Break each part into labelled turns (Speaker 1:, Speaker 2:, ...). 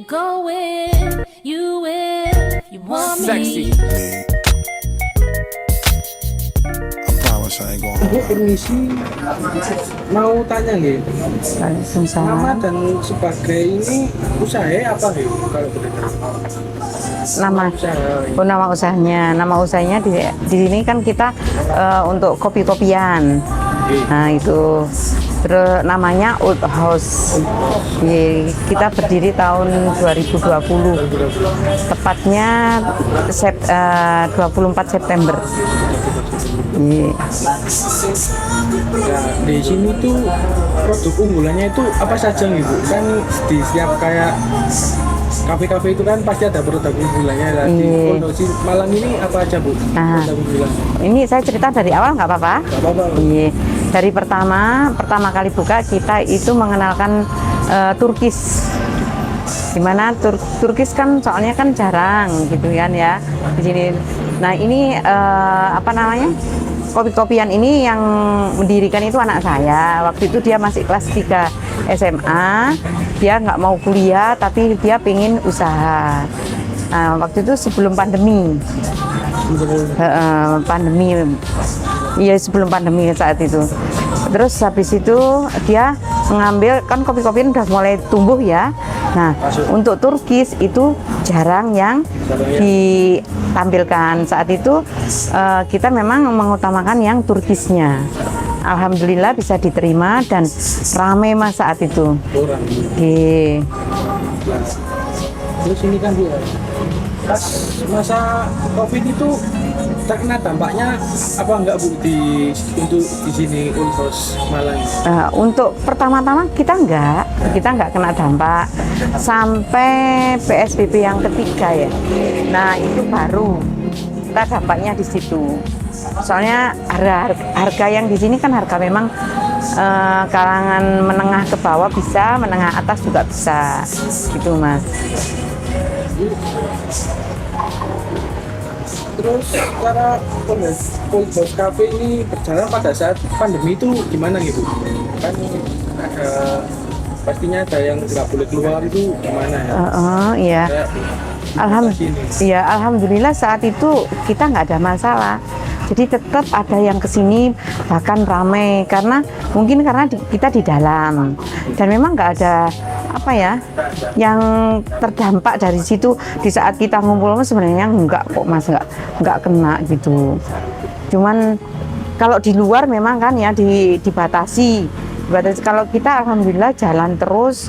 Speaker 1: go with you if you want me.
Speaker 2: Ibu permisi, mau tanya nih, nama dan sebagai ini usaha apa nih kalau boleh tahu?
Speaker 3: Nama usahanya di sini kan kita untuk kopi-kopian. Nah itu terus namanya Old House. Kita berdiri tahun 2020, tepatnya 24 September.
Speaker 2: Nah, di sini tuh produk unggulannya itu apa saja nih Bu? Kan di setiap kayak kafe-kafe itu kan pasti ada produk unggulannya. Di Kondisi Malang ini apa aja Bu? Produk unggulan.
Speaker 3: Ini saya cerita dari awal nggak apa-apa?
Speaker 2: Nggak apa-apa.
Speaker 3: Dari pertama kali buka kita itu mengenalkan Turkis. Dimana Turkis kan soalnya kan jarang gitu kan ya di sini. Nah ini kopi-kopian ini yang mendirikan itu anak saya. Waktu itu dia masih kelas 3 SMA, dia nggak mau kuliah tapi dia pengen usaha. Nah, waktu itu sebelum pandemi. Sebelum pandemi saat itu. Terus habis itu dia mengambil, kan kopi-kopian udah mulai tumbuh ya. Nah, untuk Turkis itu jarang yang ditampilkan. Saat itu kita memang mengutamakan yang Turkisnya. Alhamdulillah bisa diterima dan ramai mas saat itu.
Speaker 2: Terus ini kan dia pas masa COVID itu terkena dampaknya apa enggak Bu untuk di sini untuk Malang?
Speaker 3: Untuk pertama-tama kita enggak kena dampak sampai PSBB yang ketiga ya. Nah itu baru kita dampaknya di situ. Soalnya harga yang di sini kan harga memang kalangan menengah ke bawah bisa, menengah atas juga bisa, gitu mas.
Speaker 2: Terus cara Old House Cafe ini berjalan pada saat pandemi itu gimana gitu? Kan pastinya ada yang nggak boleh keluar, itu gimana ya?
Speaker 3: Iya. Alhamdulillah saat itu kita nggak ada masalah. Jadi tetap ada yang kesini bahkan ramai karena kita di dalam dan memang nggak ada yang terdampak dari situ. Di saat kita ngumpul sebenarnya enggak kok mas, enggak kena gitu. Cuman kalau di luar memang kan ya dibatasi. Kalau kita alhamdulillah jalan terus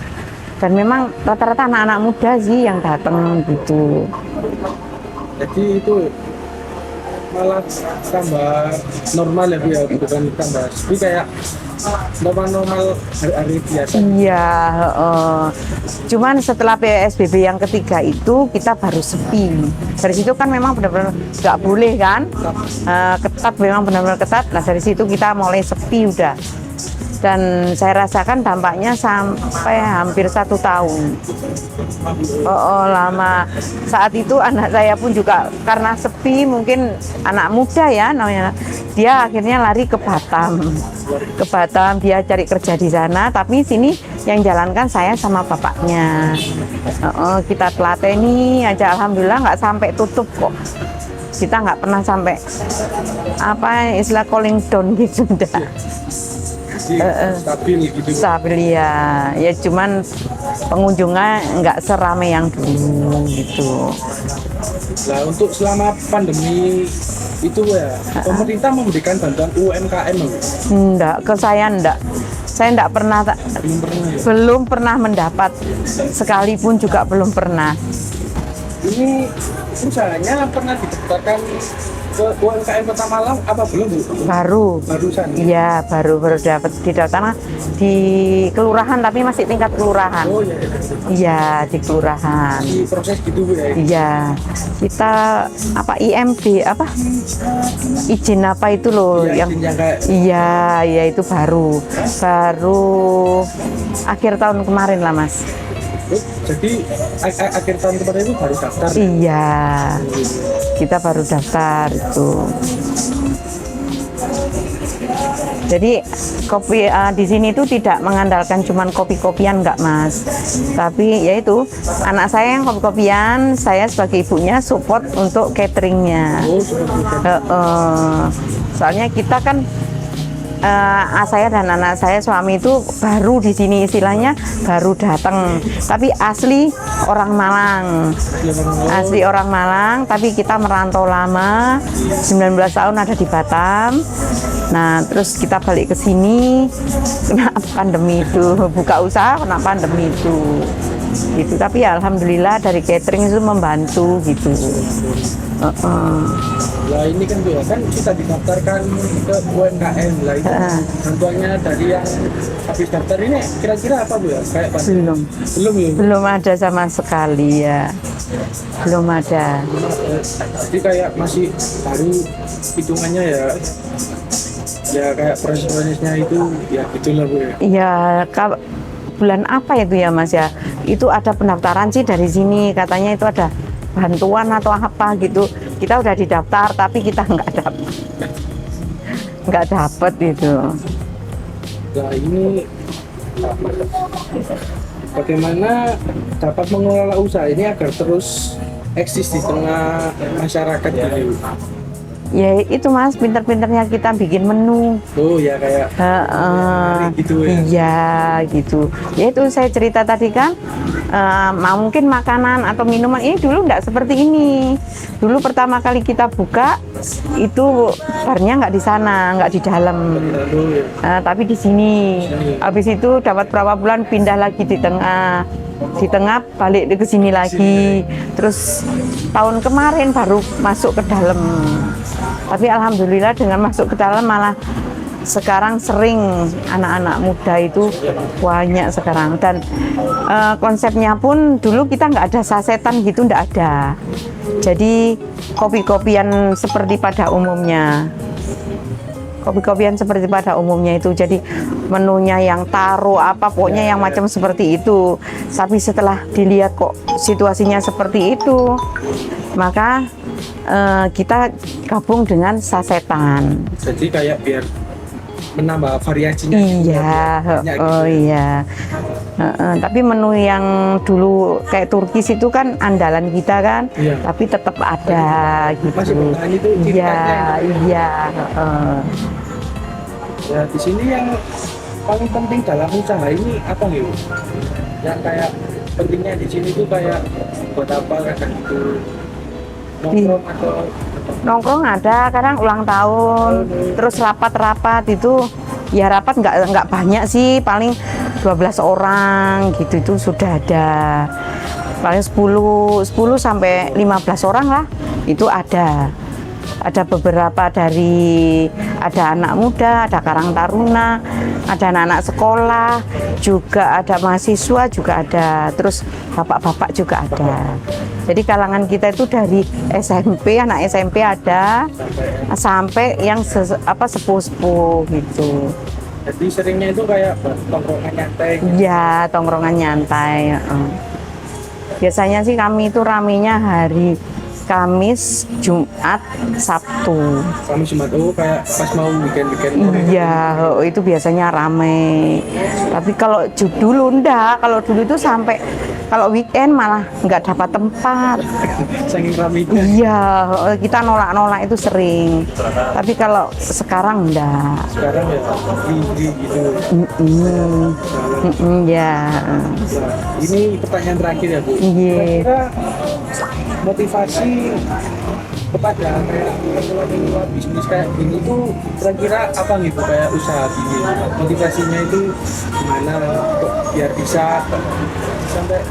Speaker 3: dan memang rata-rata anak-anak muda sih yang datang gitu.
Speaker 2: Jadi itu malah tambah normal ya Bu ya, bukan tambah sepi kayak normal hari-hari biasa.
Speaker 3: Iya, cuman setelah PSBB yang ketiga itu kita baru sepi. Dari situ kan memang benar-benar nggak boleh kan, ketat, memang benar-benar ketat. Nah dari situ kita mulai sepi udah. Dan saya rasakan dampaknya sampai hampir 1 tahun. Lama. Saat itu anak saya pun juga karena sepi, mungkin anak muda ya namanya, dia akhirnya lari ke Batam. Dia cari kerja di sana, tapi sini yang jalankan saya sama bapaknya. Kita telateni aja, alhamdulillah nggak sampai tutup kok. Kita nggak pernah sampai istilah calling down gitu dah. Stabil ya cuman pengunjungnya nggak seramai yang dulu gitu.
Speaker 2: Nah untuk selama pandemi itu ya pemerintah memberikan bantuan UMKM
Speaker 3: enggak, ke saya enggak pernah belum pernah mendapat, sekalipun juga belum pernah.
Speaker 2: Ini usahanya pernah didaftarkan ke UMKM Kota Malang apa belum Bu? Barusan?
Speaker 3: Iya, baru dapat didaftar di kelurahan, tapi masih tingkat kelurahan. Iya, di kelurahan.
Speaker 2: Di proses gitu Bu ya?
Speaker 3: Iya, kita IMB izin apa itu loh
Speaker 2: ya,
Speaker 3: iya itu baru akhir tahun kemarin lah mas.
Speaker 2: Jadi akhir tahun kemarin itu baru daftar?
Speaker 3: Iya, kita baru daftar itu. Jadi Kopi di sini itu tidak mengandalkan cuman kopi-kopian enggak Mas, tapi yaitu anak saya yang kopi-kopian, saya sebagai ibunya support untuk cateringnya.
Speaker 2: Oh, seperti itu.
Speaker 3: Soalnya kita kan saya dan anak saya suami itu baru di sini, istilahnya baru datang, tapi asli orang Malang. Asli orang Malang, tapi kita merantau lama, 19 tahun ada di Batam. Nah, terus kita balik ke sini, kena pandemi itu, buka usaha kena pandemi itu. Gitu. Tapi ya alhamdulillah dari catering itu membantu gitu.
Speaker 2: Lah ini kan juga kan kita didaftarkan ke UMKM lah itu bantuannya dari yang habis daftar ini kira-kira apa Bu ya? Kayak apa? Belum ya?
Speaker 3: Belum ada sama sekali ya. Belum ada.
Speaker 2: Jadi kayak masih baru hitungannya ya. Ya kayak proses-prosesnya itu ya gitulah Bu ya.
Speaker 3: Iya, bulan apa itu ya Mas ya? Itu ada pendaftaran sih dari sini, katanya itu ada bantuan atau apa gitu. Kita udah didaftar tapi kita nggak dapet itu.
Speaker 2: Nah ini bagaimana dapat mengelola usaha ini agar terus eksis di tengah masyarakat gitu.
Speaker 3: Ya itu Mas, pinter-pinternya kita bikin menu.
Speaker 2: Oh ya kayak gitu ya.
Speaker 3: Iya gitu. Ya itu saya cerita tadi kan, mungkin makanan atau minuman ini dulu nggak seperti ini. Dulu pertama kali kita buka itu barnya nggak di sana, nggak di dalam, tapi di sini. Habis itu dapat berapa bulan pindah lagi di tengah balik ke sini lagi. Terus tahun kemarin baru masuk ke dalam. Tapi alhamdulillah dengan masuk ke dalam malah sekarang sering anak-anak muda itu banyak sekarang. Dan konsepnya pun dulu kita nggak ada sasetan gitu, nggak ada. Jadi kopi-kopian seperti pada umumnya. Kopi-kopian seperti pada umumnya itu. Jadi menunya yang taruh apa, pokoknya yang macam seperti itu. Tapi setelah dilihat kok situasinya seperti itu, maka kita gabung dengan sasetan.
Speaker 2: Jadi kayak biar menambah variasinya.
Speaker 3: Iya, oh iya. Tapi menu yang dulu kayak Turkis itu kan andalan kita kan, tapi tetap ada gitu.
Speaker 2: Masih bertahan itu.
Speaker 3: Iya, iya.
Speaker 2: Ya di sini yang paling penting dalam usaha ini apa nih? Yang kayak pentingnya di sini tuh kayak buat apa kadang itu nongkrong atau
Speaker 3: nongkrong ada, kadang ulang tahun, terus rapat-rapat itu ya rapat nggak banyak sih, paling 12 orang gitu itu sudah ada, paling 10 sampai 15 orang lah itu ada beberapa dari, ada anak muda, ada karang taruna, ada anak-anak sekolah, juga ada mahasiswa juga ada, terus bapak-bapak juga ada. Jadi kalangan kita itu dari SMP, anak SMP ada, sampai yang sepuh-sepuh gitu.
Speaker 2: Jadi seringnya itu kayak tongkrongan nyantai.
Speaker 3: Iya, tongkrongan nyantai. Biasanya sih kami itu ramenya hari Kamis, Jumat, Sabtu.
Speaker 2: Kamis Jumat kayak pas mau weekend.
Speaker 3: Iya, itu biasanya rame. Tapi kalau dulu enggak, kalau dulu itu sampai kalau weekend malah nggak dapat tempat.
Speaker 2: Saking ramenya.
Speaker 3: Iya, kita nolak-nolak itu sering. Tapi kalau sekarang enggak.
Speaker 2: Sekarang ya gitu.
Speaker 3: Ya.
Speaker 2: Nah, ini pertanyaan terakhir ya Bu.
Speaker 3: Iya.
Speaker 2: Kira-kira motivasi kepada kayak pemula bisnis kayak gini tuh kira-kira apa gitu, kayak usaha gini motivasinya itu gimana untuk biar bisa sampai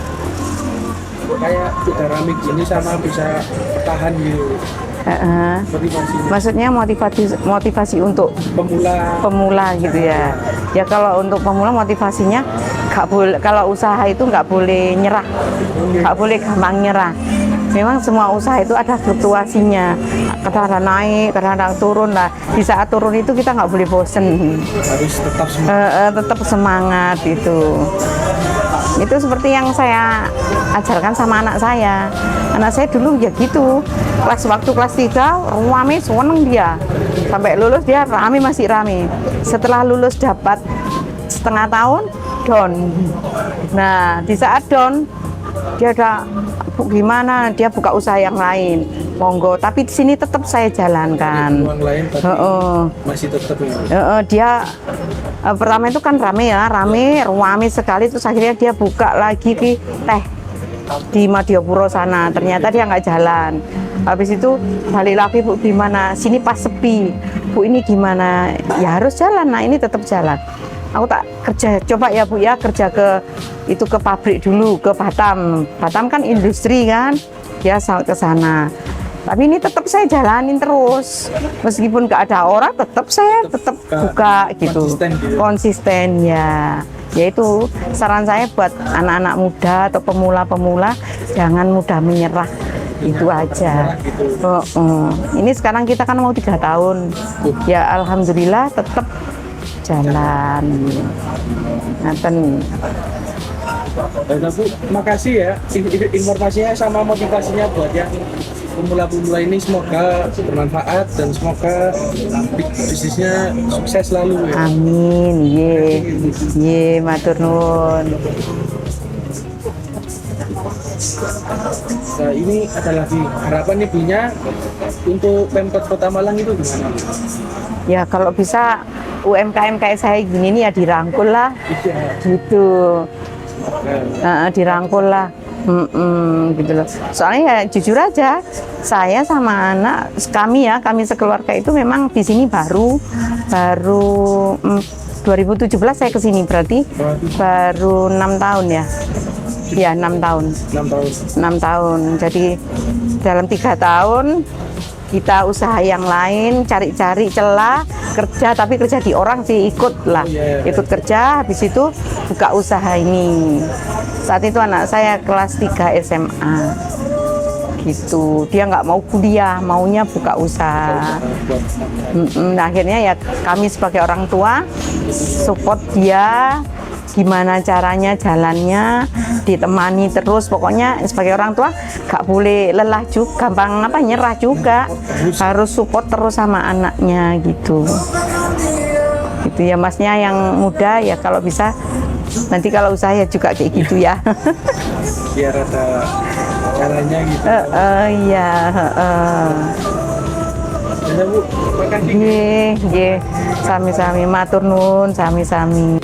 Speaker 2: kayak udah rame gini sama bisa bertahan gitu. Motivasinya.
Speaker 3: Maksudnya motivasi untuk pemula gitu ya. Ya kalau untuk pemula motivasinya nggak boleh, kalau usaha itu nggak boleh nyerah, nggak boleh gampang nyerah. Memang semua usaha itu ada fluktuasinya, kadang-kadang naik, kadang-kadang turun lah. Di saat turun itu kita nggak boleh bosen,
Speaker 2: harus tetap semangat.
Speaker 3: Tetap semangat itu. Itu seperti yang saya ajarkan sama anak saya. Anak saya dulu ya gitu, waktu kelas 3 rame, seneng dia. Sampai lulus dia rame, masih rame. Setelah lulus dapat setengah tahun, down. Nah, di saat down, dia udah gimana, dia buka usaha yang lain. Monggo, tapi di sini tetap saya jalankan.
Speaker 2: Uang lain tapi masih tetap ya.
Speaker 3: Dia pertama itu kan rame ya, rame sekali, terus akhirnya dia buka lagi di teh di Madiopuro sana. Ternyata dia nggak jalan. Habis itu balik lagi, Bu, gimana? Sini pas sepi. Bu, ini gimana? Ya harus jalan. Nah, ini tetap jalan. Aku tak kerja, coba ya Bu ya, kerja ke pabrik dulu, ke Batam. Batam kan industri kan, ya ke sana. Tapi ini tetap saya jalanin terus, meskipun nggak ada orang, tetap buka gitu, konsisten ya. Yaitu saran saya buat anak-anak muda atau pemula-pemula, jangan mudah menyerah. Itu aja. Ini sekarang kita kan mau 3 tahun, ya alhamdulillah tetap jalan. Ngaten.
Speaker 2: Bu, makasih ya informasinya sama motivasinya buat yang pemula-pemula ini, semoga bermanfaat dan semoga bisnisnya sukses selalu ya.
Speaker 3: Amin. Ye, matur nuwun.
Speaker 2: Nah, ini ada lagi harapan ibunya untuk Pemkot Kota Malang itu gimana?
Speaker 3: Ya kalau bisa UMKM kayak saya gini nih ya dirangkul lah, gitu. Dirangkul lah, gitu loh. Soalnya ya jujur aja, saya sama anak kami sekeluarga itu memang di sini baru 2017 saya kesini, berarti baru 6 tahun ya. Ya 6 tahun. 6 tahun. Jadi dalam 3 tahun kita usaha yang lain, cari-cari celah kerja, tapi kerja di orang sih ikut lah, ikut kerja, habis itu buka usaha ini. Saat itu anak saya kelas 3 SMA gitu, dia nggak mau kuliah, maunya buka usaha. Nah, akhirnya ya kami sebagai orang tua support dia, gimana caranya, jalannya ditemani terus. Pokoknya sebagai orang tua gak boleh lelah juga, gampang nyerah juga, harus support terus sama anaknya gitu. Gitu ya masnya yang muda ya, kalau bisa nanti kalau usaha ya juga kayak gitu ya.
Speaker 2: Biar ada caranya gitu.
Speaker 3: Iya.
Speaker 2: Ya Bu, makasih.
Speaker 3: Nggih, sami-sami matur nuwun, sami-sami.